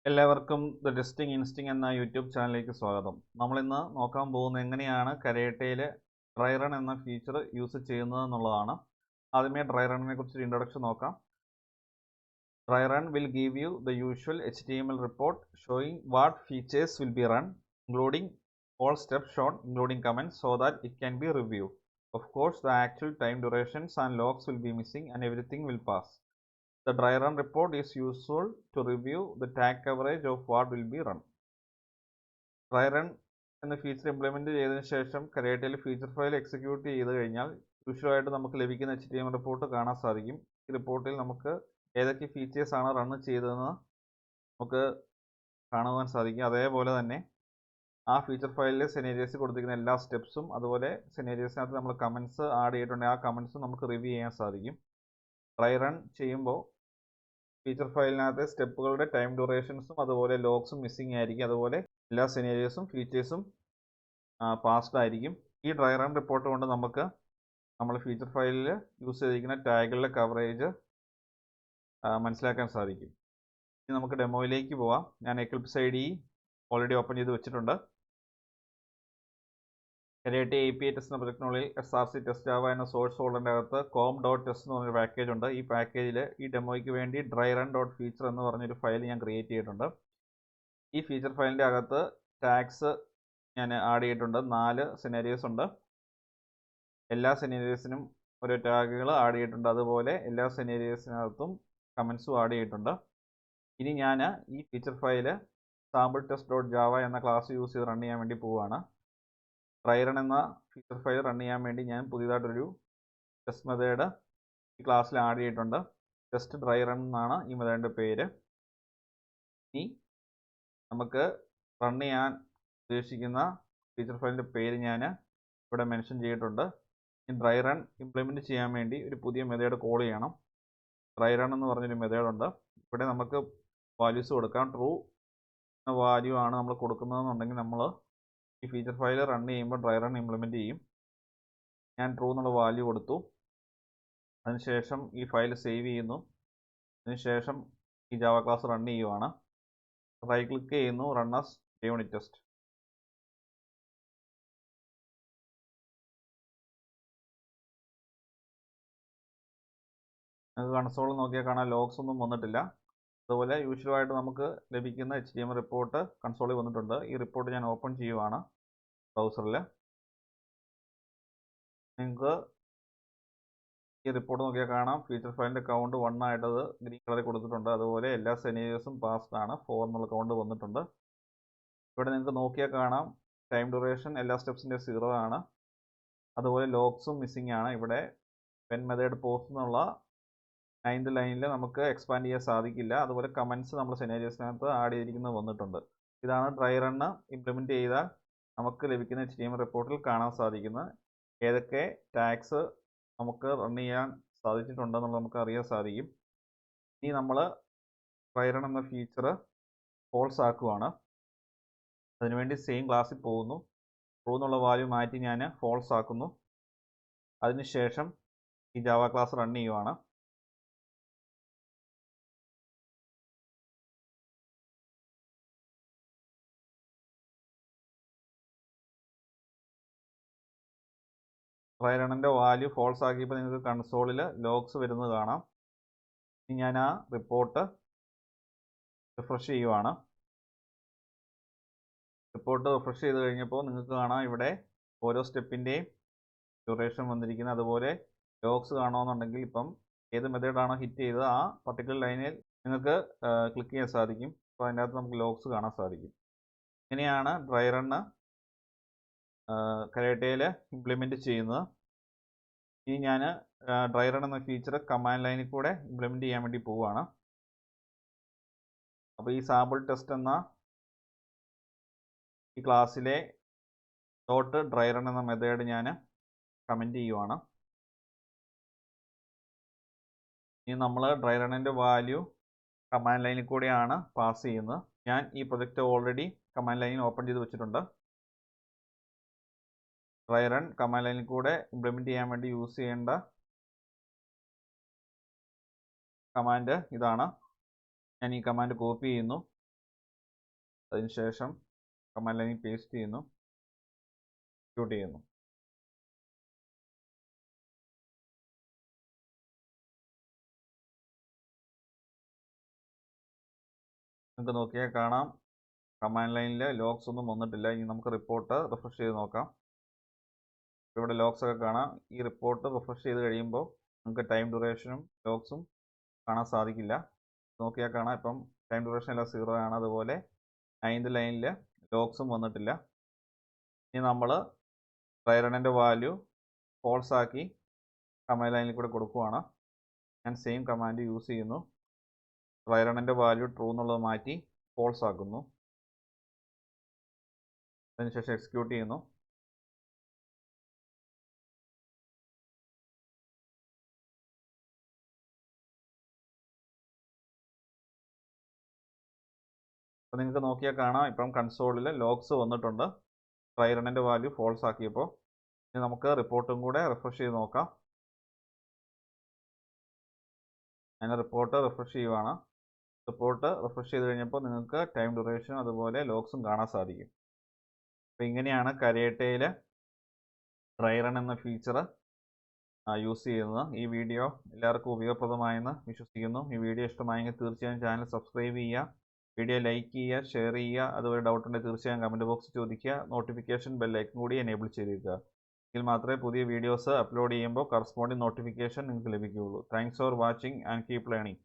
എല്ലാവർക്കും the testing ഇൻസ്റ്റിംഗ് എന്ന YouTube ചാനലിലേക്ക് സ്വാഗതം. നമ്മളിന്ന് നോക്കാൻ പോകുന്നത് എങ്ങനെയാണ് കരേട്ടയിൽ ഡ്രൈ റൺ എന്ന ഫീച്ചർ യൂസ് ചെയ്യുന്നത് എന്നുള്ളതാണ്. ആദ്യമേ ഡ്രൈ റണ്ണിനെ കുറിച്ചൊരു ഇൻട്രൊഡക്ഷൻ നോക്കാം. Dry run will give you the usual HTML report showing what features will be run, including all steps shown, including comments, so that it can be reviewed. Of course, the actual time durations and logs will be missing and everything will pass. The dry run report is useful to review the tag coverage of what will be run. Dry run എന്ന feature implement ചെയ്തതിനു ശേഷം കരേട്ടയിൽ feature file execute ചെയ്ത് കഴിഞ്ഞാൽ യൂഷ്വലായിട്ട് നമുക്ക് ലഭിക്കുന്ന HTML report കാണാൻ സാധിക്കും. ഈ റിപ്പോർട്ടിൽ നമുക്ക് ഏതൊക്കെ ഫീച്ചേഴ്സ് ആണ് റൺ ചെയ്തതെന്ന് നമുക്ക് കാണുവാൻ സാധിക്കും. അതേപോലെ തന്നെ ആ ഫീച്ചർ ഫയലിലെ സെനേരിയസ് കൊടുത്തിരിക്കുന്ന എല്ലാ സ്റ്റെപ്സും, അതുപോലെ സെനേരിയസിനകത്ത് നമ്മൾ കമൻസ് ആഡ് ചെയ്തിട്ടുണ്ടെങ്കിൽ ആ കമൻസും നമുക്ക് റിവ്യൂ ചെയ്യാൻ സാധിക്കും. ഡ്രൈ റൺ ചെയ്യുമ്പോൾ ഫീച്ചർ ഫയലിനകത്തെ സ്റ്റെപ്പുകളുടെ ടൈം ഡ്യൂറേഷൻസും അതുപോലെ ലോഗ്സും മിസ്സിംഗ് ആയിരിക്കും. അതുപോലെ എല്ലാ സെനേരിയസും ഫീച്ചേഴ്സും പാസ്ഡ് ആയിരിക്കും. ഈ ഡ്രൈ റൺ റിപ്പോർട്ട് കൊണ്ട് നമുക്ക് നമ്മൾ ഫീച്ചർ ഫയലിൽ യൂസ് ചെയ്തിരിക്കുന്ന ടാഗുകളുടെ കവറേജ് മനസ്സിലാക്കാൻ സാധിക്കും. ഇനി നമുക്ക് ഡെമോയിലേക്ക് പോവാം. ഞാൻ എക്ലിപ്സ് IDE ഓൾറെഡി ഓപ്പൺ ചെയ്ത് വെച്ചിട്ടുണ്ട്. കരേട്ട API ടെസ്റ്റ് എന്ന പ്രൊജക്റ്റിനുള്ളിൽ SRC ടെസ്റ്റ് ജാവ എന്ന സോഴ്സ് ഫോൾഡറിൻ്റെ അകത്ത് com.test എന്ന് പറഞ്ഞൊരു പാക്കേജ് ഉണ്ട്. ഈ പാക്കേജിൽ ഈ ഡെമോയ്ക്ക് വേണ്ടി ഡ്രൈ റൺ ഡോട്ട് ഫീച്ചർ എന്ന് പറഞ്ഞൊരു ഫയൽ ഞാൻ ക്രിയേറ്റ് ചെയ്തിട്ടുണ്ട്. ഈ ഫീച്ചർ ഫയലിൻ്റെ അകത്ത് ടാഗ്സ് ഞാൻ ആഡ് ചെയ്തിട്ടുണ്ട്. 4 സെനേരിയോസ് ഉണ്ട്. എല്ലാ സെനേരിയസിനും ഓരോ ടാഗുകൾ ആഡ് ചെയ്തിട്ടുണ്ട്. അതുപോലെ എല്ലാ സെനേരിയസിനകത്തും കമൻസും ആഡ് ചെയ്തിട്ടുണ്ട്. ഇനി ഞാൻ ഈ feature file sample test dot Java എന്ന ക്ലാസ് യൂസ് ചെയ്ത് റൺ ചെയ്യാൻ വേണ്ടി പോവുകയാണ്. ഡ്രൈ റൺ എന്ന ഫീച്ചർ ഫയൽ റൺ ചെയ്യാൻ വേണ്ടി ഞാൻ പുതിയതായിട്ടൊരു ടെസ്റ്റ് മെത്തേഡ് ഈ ക്ലാസ്സിൽ ആഡ് ചെയ്തിട്ടുണ്ട്. ടെസ്റ്റ് ഡ്രൈ റൺ എന്നാണ് ഈ മെത്തേഡിൻ്റെ പേര്. ഇനി നമുക്ക് റൺ ചെയ്യാൻ ഉദ്ദേശിക്കുന്ന ഫീച്ചർ ഫയലിൻ്റെ പേര് ഞാൻ ഇവിടെ മെൻഷൻ ചെയ്തിട്ടുണ്ട്. ഈ ഡ്രൈ റൺ ഇംപ്ലിമെൻറ്റ് ചെയ്യാൻ വേണ്ടി ഒരു പുതിയ മെത്തേഡ് കോൾ ചെയ്യണം. ഡ്രൈ റൺ എന്ന് പറഞ്ഞൊരു മെത്തേഡുണ്ട്. ഇവിടെ നമുക്ക് വാല്യൂസ് കൊടുക്കാം. ട്രൂ എന്ന വാല്യൂ ആണ് നമ്മൾ കൊടുക്കുന്നതെന്നുണ്ടെങ്കിൽ നമ്മൾ ഈ ഫീച്ചർ ഫയൽ റൺ ചെയ്യുമ്പോൾ ഡ്രൈ റൺ ഇംപ്ലിമെൻറ്റ് ചെയ്യും. ഞാൻ ട്രൂ എന്നുള്ള വാല്യൂ കൊടുത്തു. അതിനുശേഷം ഈ ഫയൽ സേവ് ചെയ്യുന്നു. അതിനുശേഷം ഈ ജാവ ക്ലാസ് റൺ ചെയ്യുവാണ്. റൈറ്റ് ക്ലിക്ക് ചെയ്യുന്നു, റൺ ആസ് യൂണിറ്റ് ടെസ്റ്റ്. നമുക്ക് കൺസോൾ നോക്കിയാൽ കാണാൻ ലോഗ്സ് ഒന്നും വന്നിട്ടില്ല. അതുപോലെ യൂഷ്വലായിട്ട് നമുക്ക് ലഭിക്കുന്ന HTML റിപ്പോർട്ട് കൺസോളിൽ വന്നിട്ടുണ്ട്. ഈ റിപ്പോർട്ട് ഞാൻ ഓപ്പൺ ചെയ്യുവാണ് ബ്രൗസറിൽ. നിങ്ങൾക്ക് ഈ റിപ്പോർട്ട് നോക്കിയാൽ കാണാം ഫീച്ചർ ഫയലിൻ്റെ കൗണ്ട് 1 ആയിട്ടത് ഗ്രീൻ കളറിൽ കൊടുത്തിട്ടുണ്ട്. അതുപോലെ എല്ലാ സെനേരിയസും പാസ്ഡ് ആണ്. 4 എന്നുള്ള കൗണ്ട് വന്നിട്ടുണ്ട്. ഇവിടെ നിങ്ങൾക്ക് നോക്കിയാൽ കാണാം ടൈം ഡ്യൂറേഷൻ എല്ലാ സ്റ്റെപ്സിൻ്റെ 0 ആണ്. അതുപോലെ ലോഗ്സും മിസ്സിംഗ് ആണ്. ഇവിടെ വെൻ മെത്തേഡ് പോസ്റ്റ് എന്നുള്ള 9th ലൈനിൽ നമുക്ക് എക്സ്പാൻഡ് ചെയ്യാൻ സാധിക്കില്ല. അതുപോലെ കമൻസ് നമ്മൾ സെനേരിയസിനകത്ത് ആഡ് ചെയ്തിരിക്കുന്നത് വന്നിട്ടുണ്ട്. ഇതാണ് ഡ്രൈ റണ്ണ് ഇംപ്ലിമെൻറ്റ് ചെയ്താൽ നമുക്ക് ലഭിക്കുന്ന HTML റിപ്പോർട്ടിൽ കാണാൻ സാധിക്കുന്നത്. ഏതൊക്കെ ടാഗ്സ് നമുക്ക് റൺ ചെയ്യാൻ സാധിച്ചിട്ടുണ്ടെന്നുള്ളത് നമുക്ക് അറിയാൻ സാധിക്കും. ഇനി നമ്മൾ ഡ്രൈ റൺ എന്ന ഫീച്ചർ ഫോൾസ് ആക്കുവാണ്. അതിനുവേണ്ടി സെയിം ക്ലാസ്സിൽ പോകുന്നു. ട്രൂ എന്നുള്ള വാല്യൂ മാറ്റി ഞാൻ ഫോൾസ് ആക്കുന്നു. അതിനുശേഷം ഈ ജാവ ക്ലാസ് റൺ ചെയ്യുവാണ്. ഡ്രൈ റണ്ണിൻ്റെ വാല്യൂ ഫോൾസ് ആക്കിയപ്പോൾ നിങ്ങൾക്ക് കൺസോളിൽ ലോഗ്സ് വരുന്നത് കാണാം. ഇനി ഞാൻ ആ റിപ്പോർട്ട് റിഫ്രഷ് ചെയ്യുവാണ്. റിപ്പോർട്ട് റിഫ്രഷ് ചെയ്ത് കഴിഞ്ഞപ്പോൾ നിങ്ങൾക്ക് കാണാം ഇവിടെ ഓരോ സ്റ്റെപ്പിൻ്റെയും ഡ്യൂറേഷൻ വന്നിരിക്കുന്നത്. അതുപോലെ ലോഗ്സ് കാണുമെന്നുണ്ടെങ്കിൽ ഇപ്പം ഏത് മെത്തേഡാണോ ഹിറ്റ് ചെയ്തത് ആ പർട്ടിക്കുലർ ലൈനിൽ നിങ്ങൾക്ക് ക്ലിക്ക് ചെയ്യാൻ സാധിക്കും. അപ്പോൾ അതിൻ്റെ അകത്ത് നമുക്ക് ലോഗ്സ് കാണാൻ സാധിക്കും. ഇങ്ങനെയാണ് ഡ്രൈ റണ്ണ് കരേട്ടയിൽ ഇംപ്ലിമെൻറ്റ് ചെയ്യുന്നത്. ഇനി ഞാൻ ഡ്രൈ റൺ എന്ന ഫീച്ചർ കമാൻഡ് ലൈനിൽ കൂടെ ഇംപ്ലിമെൻറ്റ് ചെയ്യാൻ വേണ്ടി പോവുകയാണ്. അപ്പോൾ ഈ സാമ്പിൾ ടെസ്റ്റ് എന്ന ഈ ക്ലാസ്സിലെ ഡോട്ട് ഡ്രൈ റൺ എന്ന മെത്തേഡ് ഞാൻ കമൻറ്റ് ചെയ്യുവാണ്. ഇനി നമ്മൾ ഡ്രൈ റണ്ണിൻ്റെ വാല്യൂ കമാൻഡ് ലൈനിൽ കൂടെയാണ് പാസ് ചെയ്യുന്നത്. ഞാൻ ഈ പ്രൊജക്റ്റ് ഓൾറെഡി കമാൻഡ് ലൈനിൽ ഓപ്പൺ ചെയ്ത് വെച്ചിട്ടുണ്ട്. ഡ്രൈ റൺ കമാൻഡ് ലൈനിൽ കൂടെ ഇംപ്ലിമെൻറ്റ് ചെയ്യാൻ വേണ്ടി യൂസ് ചെയ്യേണ്ട കമാൻഡ് ഇതാണ്. ഞാൻ ഈ കമാൻഡ് കോപ്പി ചെയ്യുന്നു. അതിനുശേഷം കമാൻഡ് ലൈനിൽ പേസ്റ്റ് ചെയ്യുന്നു, എക്സിക്യൂട്ട് ചെയ്യുന്നു. നിങ്ങൾക്ക് നോക്കിയാൽ കാണാം കമാൻഡ് ലൈനിൽ ലോഗ്സ് ഒന്നും വന്നിട്ടില്ല. ഇനി നമുക്ക് റിപ്പോർട്ട് റിഫ്രഷ് ചെയ്ത് നോക്കാം. ഇവിടെ ലോഗ്സ് ഒക്കെ കാണാം. ഈ റിപ്പോർട്ട് റിഫ്രഷ് ചെയ്ത് കഴിയുമ്പോൾ നമുക്ക് ടൈം ഡ്യൂറേഷനും ലോഗ്സും കാണാൻ സാധിക്കില്ല. നോക്കിയാൽ കാണാം ഇപ്പം ടൈം ഡ്യൂറേഷൻ എല്ലാം 0 ആണ്. അതുപോലെ 9th ലൈനിൽ ലോഗ്സും വന്നിട്ടില്ല. ഇനി നമ്മൾ ട്രൈ റണ്ണിൻ്റെ വാല്യൂ ഫോൾസ് ആക്കി കമാൻഡ് ലൈനിൽ കൂടെ കൊടുക്കുവാണ്. ഞാൻ സെയിം കമാൻഡ് യൂസ് ചെയ്യുന്നു. ട്രൈ റണ്ണിൻ്റെ വാല്യൂ ട്രൂ എന്നുള്ളത് മാറ്റി ഫോൾസ് ആക്കുന്നു. അതിനുശേഷം എക്സിക്യൂട്ട് ചെയ്യുന്നു. അപ്പോൾ നിങ്ങൾക്ക് നോക്കിയാൽ കാണാം ഇപ്പം കൺസോളിൽ ലോഗ്സ് വന്നിട്ടുണ്ട്. ട്രൈ റണ്ണിൻ്റെ വാല്യൂ ഫോൾസ് ആക്കിയപ്പോൾ. ഇനി നമുക്ക് റിപ്പോർട്ടും കൂടെ റിഫ്രഷ് ചെയ്ത് നോക്കാം. ഞാൻ റിപ്പോർട്ട് റിഫ്രഷ് ചെയ്യുവാണ്. റിപ്പോർട്ട് റിഫ്രഷ് ചെയ്ത് കഴിഞ്ഞപ്പോൾ നിങ്ങൾക്ക് ടൈം ഡ്യൂറേഷനും അതുപോലെ ലോഗ്സും കാണാൻ സാധിക്കും. അപ്പോൾ ഇങ്ങനെയാണ് കരേട്ടയിൽ ട്രൈ റൺ എന്ന ഫീച്ചർ യൂസ് ചെയ്യുന്നത്. ഈ വീഡിയോ എല്ലാവർക്കും ഉപയോഗപ്രദമായെന്ന് വിശ്വസിക്കുന്നു. ഈ വീഡിയോ ഇഷ്ടമായെങ്കിൽ തീർച്ചയായും ചാനൽ സബ്സ്ക്രൈബ് ചെയ്യുക, വീഡിയോ ലൈക്ക് ചെയ്യുക, ഷെയർ ചെയ്യുക. അതുപോലെ ഡൗട്ട് ഉണ്ടെങ്കിൽ തീർച്ചയായും കമൻറ്റ് ബോക്സിൽ ചോദിക്കുക. നോട്ടിഫിക്കേഷൻ ബെല്ലൈക്കൺ കൂടി എനേബിൾ ചെയ്തിരിക്കുക. എങ്കിൽ മാത്രമേ പുതിയ വീഡിയോസ് അപ്ലോഡ് ചെയ്യുമ്പോൾ കറസ്പോണ്ടിങ് നോട്ടിഫിക്കേഷൻ നിങ്ങൾക്ക് ലഭിക്കുകയുള്ളൂ. Thanks for watching and keep learning.